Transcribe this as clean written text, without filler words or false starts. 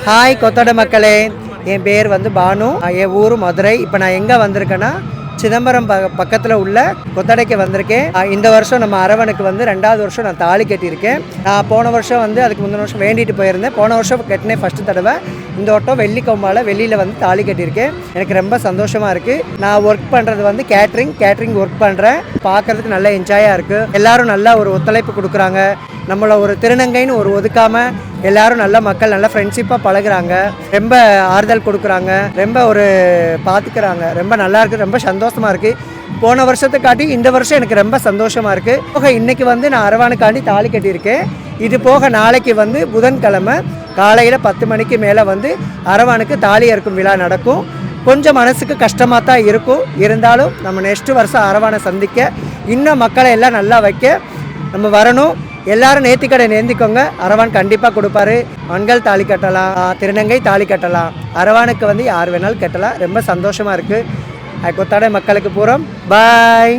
Hi கொத்தோட மக்களே, என் பேர் வந்து பானு. என் ஊர் மதுரை. இப்போ நான் எங்கே வந்திருக்கேன்னா சிதம்பரம் பக்கத்தில் உள்ள கொத்தடைக்கு வந்திருக்கேன். இந்த வருஷம் நம்ம அரவனுக்கு வந்து 2வது வருஷம் நான் தாலி கட்டியிருக்கேன். நான் போன வருஷம் வந்து அதுக்கு முந்தின வருஷம் வேண்டிட்டு போயிருந்தேன். போன வருஷம் கட்டினேன் ஃபஸ்ட்டு தடவை. இந்த வட்டம் வெள்ளிக்கொம்பால் வெளியில் வந்து தாலி கட்டியிருக்கேன். எனக்கு ரொம்ப சந்தோஷமாக இருக்குது. நான் ஒர்க் பண்ணுறது வந்து கேட்ரிங் ஒர்க் பண்ணுறேன். பார்க்குறதுக்கு நல்ல என்ஜாயாக இருக்குது. எல்லோரும் நல்லா ஒரு ஒத்துழைப்பு கொடுக்குறாங்க. நம்மளை ஒரு திருநங்கைன்னு ஒரு ஒதுக்காமல் எல்லாரும் நல்ல மக்கள் நல்ல ஃப்ரெண்ட்ஷிப்பாக பழகுறாங்க. ரொம்ப ஆறுதல் கொடுக்குறாங்க. ரொம்ப ஒரு பார்த்துக்கிறாங்க. ரொம்ப நல்லா இருக்குது. ரொம்ப சந்தோஷமாக இருக்குது. போன வருஷத்தை காட்டி இந்த வருஷம் எனக்கு ரொம்ப சந்தோஷமாக இருக்குது. போக இன்றைக்கி வந்து நான் அரவானுக்காண்டி தாலி கட்டியிருக்கேன். இது போக நாளைக்கு வந்து புதன்கிழமை காலையில் 10 மணிக்கு மேலே வந்து அரவானுக்கு தாலி அறுக்கும் விழா நடக்கும். கொஞ்சம் மனசுக்கு கஷ்டமாக தான் இருக்கும். இருந்தாலும் நம்ம நெக்ஸ்ட்டு வருஷம் அரவானை சந்திக்க இன்னும் மக்களை எல்லாம் நல்லா வைக்க நம்ம வரணும். எல்லாரும் நேர்த்திக்கடை நேர்ந்திக்கோங்க. அரவான் கண்டிப்பாக கொடுப்பாரு. ஆண்கள் தாலி கட்டலாம், திருநங்கை தாலி கட்டலாம். அரவானுக்கு வந்து யார் வேணாலும் கட்டலாம். ரொம்ப சந்தோஷமாக இருக்குது. கொத்தாடை மக்களுக்கு பூரம் பாய்.